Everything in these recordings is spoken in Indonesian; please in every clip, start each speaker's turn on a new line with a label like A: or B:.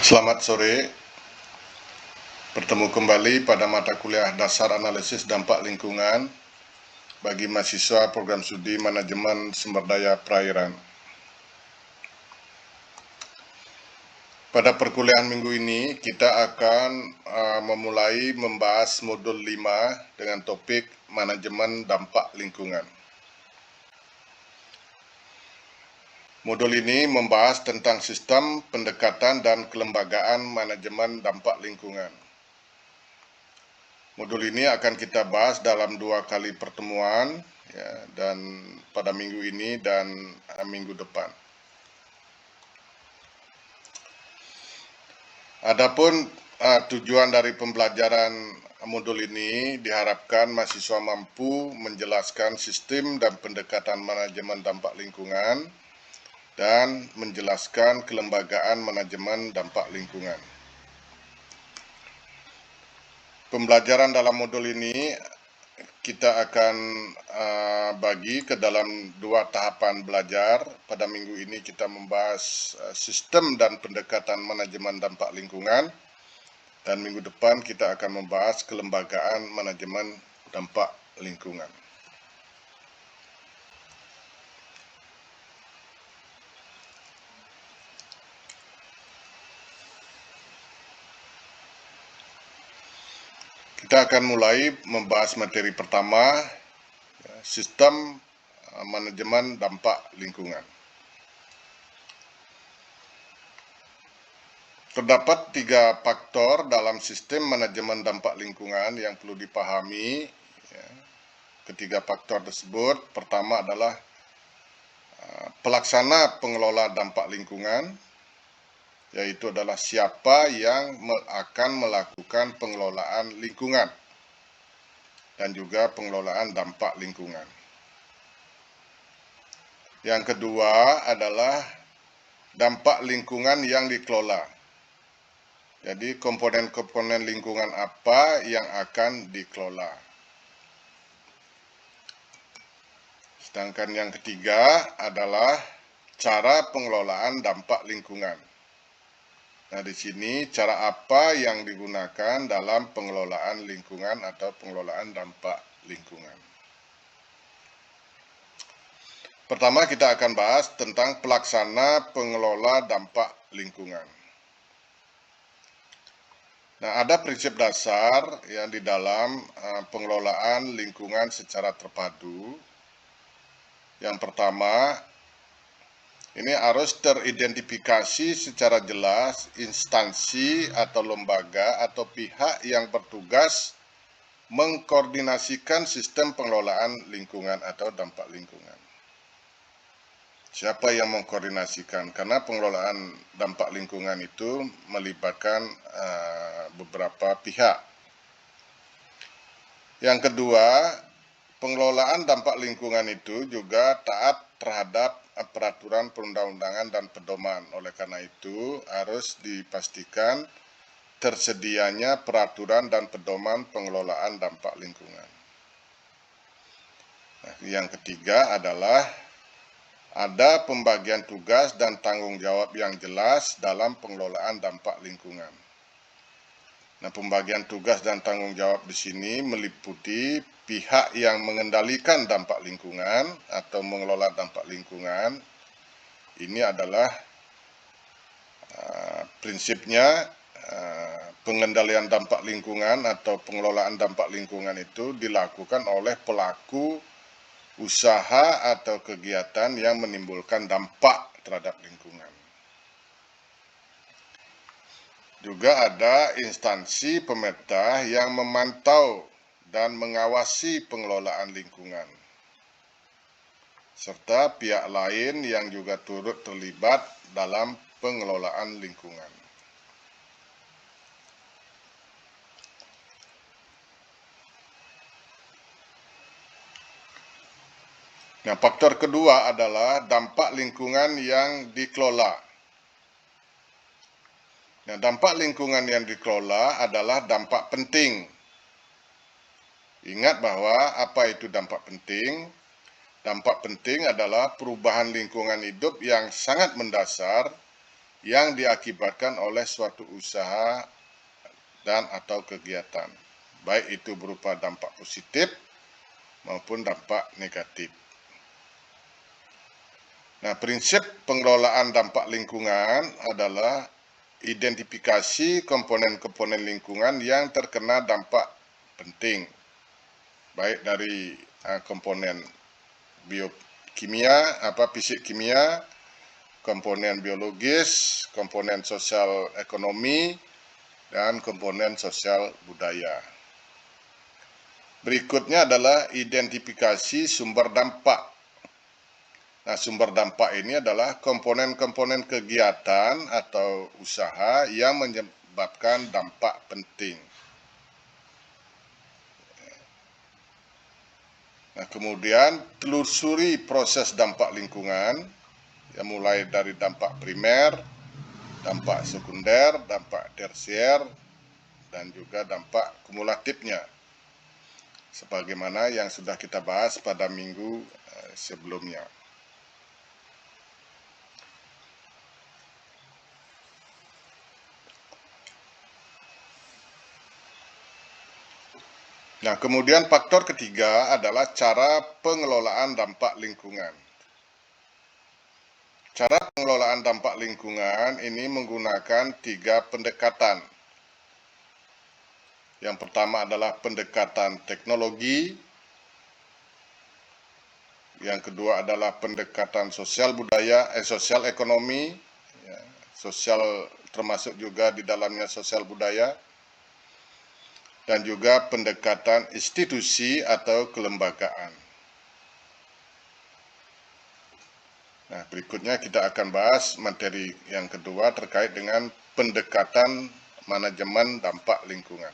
A: Selamat sore, bertemu kembali pada mata kuliah dasar analisis dampak lingkungan bagi mahasiswa program studi manajemen sumber daya perairan. Pada perkuliahan minggu ini kita akan memulai membahas modul 5 dengan topik manajemen dampak lingkungan. Modul ini membahas tentang sistem pendekatan dan kelembagaan manajemen dampak lingkungan. Modul ini akan kita bahas dalam 2 kali pertemuan, ya, dan pada minggu ini dan minggu depan. Adapun tujuan dari pembelajaran modul ini diharapkan mahasiswa mampu menjelaskan sistem dan pendekatan manajemen dampak lingkungan dan menjelaskan kelembagaan manajemen dampak lingkungan. Pembelajaran dalam modul ini kita akan bagi ke dalam 2 tahapan belajar. Pada minggu ini kita membahas sistem dan pendekatan manajemen dampak lingkungan, dan minggu depan kita akan membahas kelembagaan manajemen dampak lingkungan. Kita akan mulai membahas materi pertama, sistem manajemen dampak lingkungan. Terdapat 3 faktor dalam sistem manajemen dampak lingkungan yang perlu dipahami. Ketiga faktor tersebut, pertama adalah pelaksana pengelola dampak lingkungan, yaitu adalah siapa yang akan melakukan pengelolaan lingkungan dan juga pengelolaan dampak lingkungan. Yang kedua adalah dampak lingkungan yang dikelola. Jadi komponen-komponen lingkungan apa yang akan dikelola. Sedangkan yang ketiga adalah cara pengelolaan dampak lingkungan. Nah, di sini cara apa yang digunakan dalam pengelolaan lingkungan atau pengelolaan dampak lingkungan. Pertama kita akan bahas tentang pelaksana pengelola dampak lingkungan. Nah, ada prinsip dasar yang di dalam pengelolaan lingkungan secara terpadu. Yang pertama, ini harus teridentifikasi secara jelas instansi atau lembaga atau pihak yang bertugas mengkoordinasikan sistem pengelolaan lingkungan atau dampak lingkungan. Siapa yang mengkoordinasikan? Karena pengelolaan dampak lingkungan itu melibatkan beberapa pihak. Yang kedua, pengelolaan dampak lingkungan itu juga taat terhadap peraturan perundang-undangan dan pedoman. Oleh karena itu, harus dipastikan tersedianya peraturan dan pedoman pengelolaan dampak lingkungan. Nah, yang ketiga adalah ada pembagian tugas dan tanggung jawab yang jelas dalam pengelolaan dampak lingkungan. Nah, pembagian tugas dan tanggung jawab di sini meliputi pihak yang mengendalikan dampak lingkungan atau mengelola dampak lingkungan. Ini adalah prinsipnya pengendalian dampak lingkungan atau pengelolaan dampak lingkungan itu dilakukan oleh pelaku usaha atau kegiatan yang menimbulkan dampak terhadap lingkungan. Juga ada instansi pemerintah yang memantau dan mengawasi pengelolaan lingkungan, serta pihak lain yang juga turut terlibat dalam pengelolaan lingkungan. Nah, faktor kedua adalah dampak lingkungan yang dikelola. Nah, dampak lingkungan yang dikelola adalah dampak penting. Ingat bahwa apa itu dampak penting? Dampak penting adalah perubahan lingkungan hidup yang sangat mendasar yang diakibatkan oleh suatu usaha dan atau kegiatan, baik itu berupa dampak positif maupun dampak negatif. Nah, prinsip pengelolaan dampak lingkungan adalah identifikasi komponen-komponen lingkungan yang terkena dampak penting, baik dari komponen biokimia, fisik kimia, komponen biologis, komponen sosial ekonomi, dan komponen sosial budaya. Berikutnya adalah identifikasi sumber dampak. Nah, sumber dampak ini adalah komponen-komponen kegiatan atau usaha yang menyebabkan dampak penting. Nah, kemudian telusuri proses dampak lingkungan, yang mulai dari dampak primer, dampak sekunder, dampak tersier, dan juga dampak kumulatifnya, sebagaimana yang sudah kita bahas pada minggu sebelumnya. Nah, kemudian faktor ketiga adalah cara pengelolaan dampak lingkungan. Cara pengelolaan dampak lingkungan ini menggunakan 3 pendekatan. Yang pertama adalah pendekatan teknologi, yang kedua adalah pendekatan sosial budaya, sosial ekonomi, ya, sosial termasuk juga di dalamnya sosial budaya, dan juga pendekatan institusi atau kelembagaan. Nah, berikutnya kita akan bahas materi yang kedua terkait dengan pendekatan manajemen dampak lingkungan.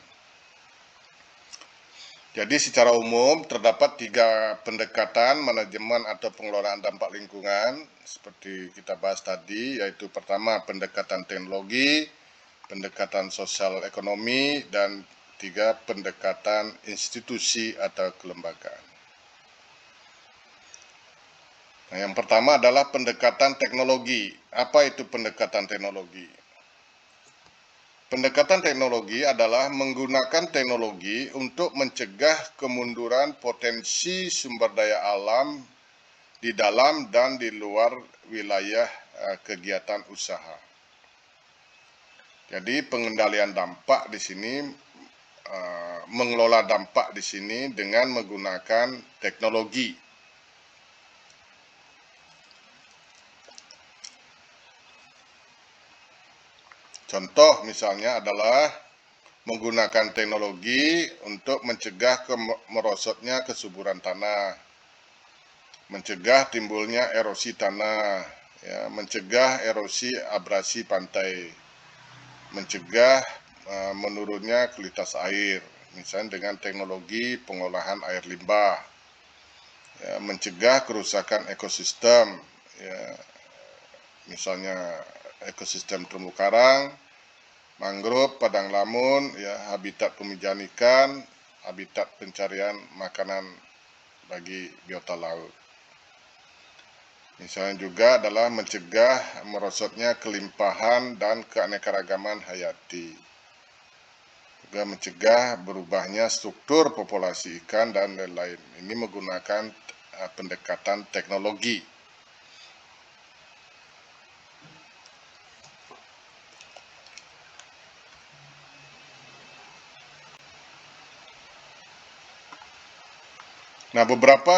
A: Jadi secara umum terdapat 3 pendekatan manajemen atau pengelolaan dampak lingkungan seperti kita bahas tadi, yaitu pertama pendekatan teknologi, pendekatan sosial ekonomi, dan 3 pendekatan institusi atau kelembagaan. Nah, yang pertama adalah pendekatan teknologi. Apa itu pendekatan teknologi? Pendekatan teknologi adalah menggunakan teknologi untuk mencegah kemunduran potensi sumber daya alam di dalam dan di luar wilayah kegiatan usaha. Jadi pengendalian dampak di sini, mengelola dampak di sini dengan menggunakan teknologi. Contoh misalnya adalah menggunakan teknologi untuk mencegah merosotnya kesuburan tanah, mencegah timbulnya erosi tanah, ya, mencegah erosi abrasi pantai, mencegah menurunnya kualitas air, misalnya dengan teknologi pengolahan air limbah, ya, mencegah kerusakan ekosistem, ya, misalnya ekosistem terumbu karang, mangrove, padang lamun, ya, habitat pemijahan ikan, habitat pencarian makanan bagi biota laut. Misalnya juga adalah mencegah merosotnya kelimpahan dan keanekaragaman hayati. Juga mencegah berubahnya struktur populasi ikan dan lain-lain. Ini menggunakan pendekatan teknologi. Nah, beberapa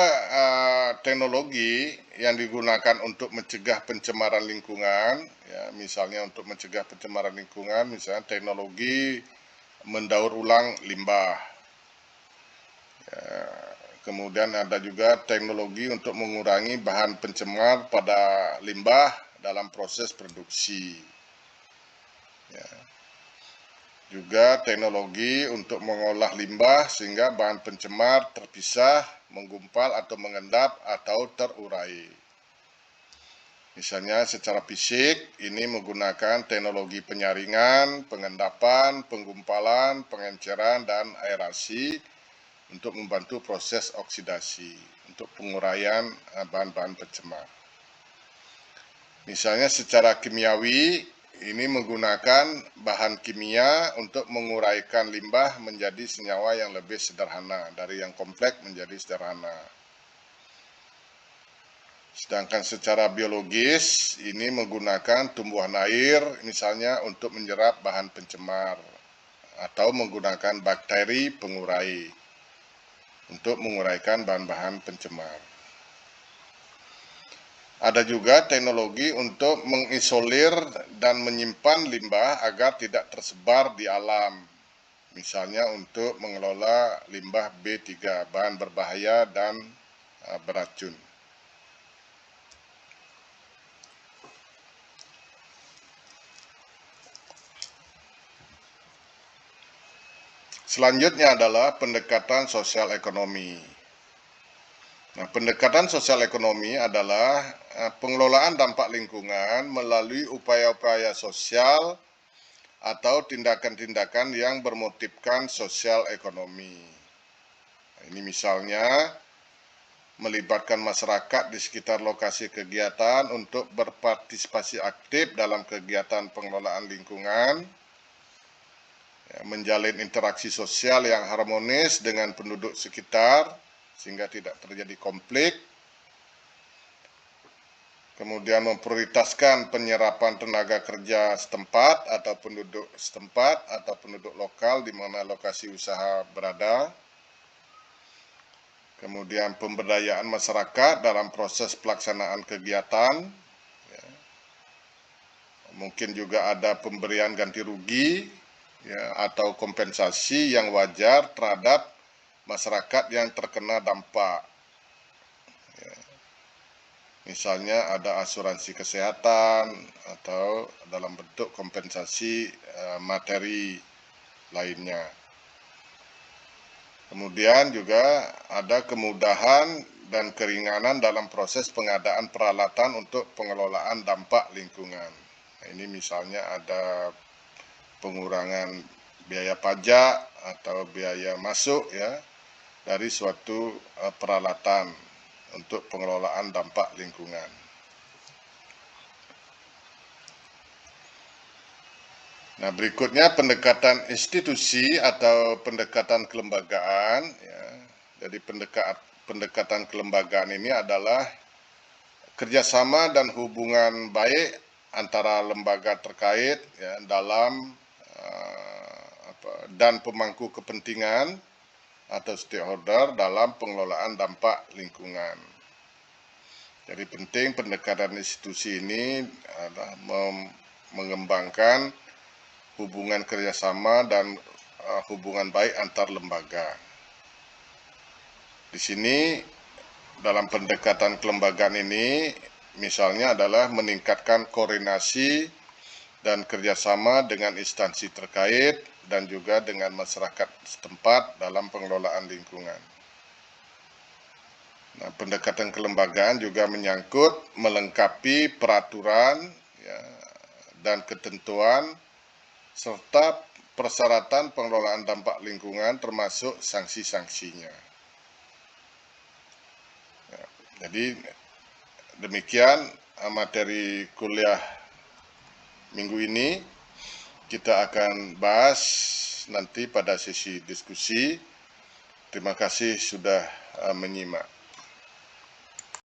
A: teknologi yang digunakan untuk mencegah pencemaran lingkungan, ya, misalnya untuk mencegah pencemaran lingkungan, misalnya teknologi mendaur ulang limbah. Ya, kemudian ada juga teknologi untuk mengurangi bahan pencemar pada limbah dalam proses produksi. Ya. Juga teknologi untuk mengolah limbah sehingga bahan pencemar terpisah, menggumpal atau mengendap atau terurai. Misalnya secara fisik ini menggunakan teknologi penyaringan, pengendapan, penggumpalan, pengenceran, dan aerasi untuk membantu proses oksidasi untuk penguraian bahan-bahan pencemar. Misalnya secara kimiawi ini menggunakan bahan kimia untuk menguraikan limbah menjadi senyawa yang lebih sederhana, dari yang kompleks menjadi sederhana. Sedangkan secara biologis ini menggunakan tumbuhan air misalnya untuk menyerap bahan pencemar atau menggunakan bakteri pengurai untuk menguraikan bahan-bahan pencemar. Ada juga teknologi untuk mengisolir dan menyimpan limbah agar tidak tersebar di alam. Misalnya untuk mengelola limbah B3, bahan berbahaya dan beracun. Selanjutnya adalah pendekatan sosial ekonomi. Nah, pendekatan sosial ekonomi adalah pengelolaan dampak lingkungan melalui upaya-upaya sosial atau tindakan-tindakan yang bermotifkan sosial ekonomi. Nah, ini misalnya melibatkan masyarakat di sekitar lokasi kegiatan untuk berpartisipasi aktif dalam kegiatan pengelolaan lingkungan, menjalin interaksi sosial yang harmonis dengan penduduk sekitar sehingga tidak terjadi konflik, kemudian memprioritaskan penyerapan tenaga kerja setempat atau penduduk setempat atau penduduk lokal di mana lokasi usaha berada, kemudian pemberdayaan masyarakat dalam proses pelaksanaan kegiatan, mungkin juga ada pemberian ganti rugi atau kompensasi yang wajar terhadap masyarakat yang terkena dampak. Misalnya ada asuransi kesehatan atau dalam bentuk kompensasi materi lainnya. Kemudian juga ada kemudahan dan keringanan dalam proses pengadaan peralatan untuk pengelolaan dampak lingkungan. Nah, ini misalnya ada pengurangan biaya pajak atau biaya masuk dari suatu peralatan untuk pengelolaan dampak lingkungan. Nah, berikutnya pendekatan institusi atau pendekatan kelembagaan. Jadi pendekatan kelembagaan ini adalah kerjasama dan hubungan baik antara lembaga terkait dalam dan pemangku kepentingan atau stakeholder dalam pengelolaan dampak lingkungan. Jadi penting pendekatan institusi ini adalah mengembangkan hubungan kerjasama dan hubungan baik antar lembaga. Di sini dalam pendekatan kelembagaan ini misalnya adalah meningkatkan koordinasi dan kerjasama dengan instansi terkait dan juga dengan masyarakat setempat dalam pengelolaan lingkungan. Nah, pendekatan kelembagaan juga menyangkut melengkapi peraturan dan ketentuan serta persyaratan pengelolaan dampak lingkungan termasuk sanksi-sanksinya. Jadi demikian materi kuliah minggu ini. Kita akan bahas nanti pada sesi diskusi. Terima kasih sudah menyimak.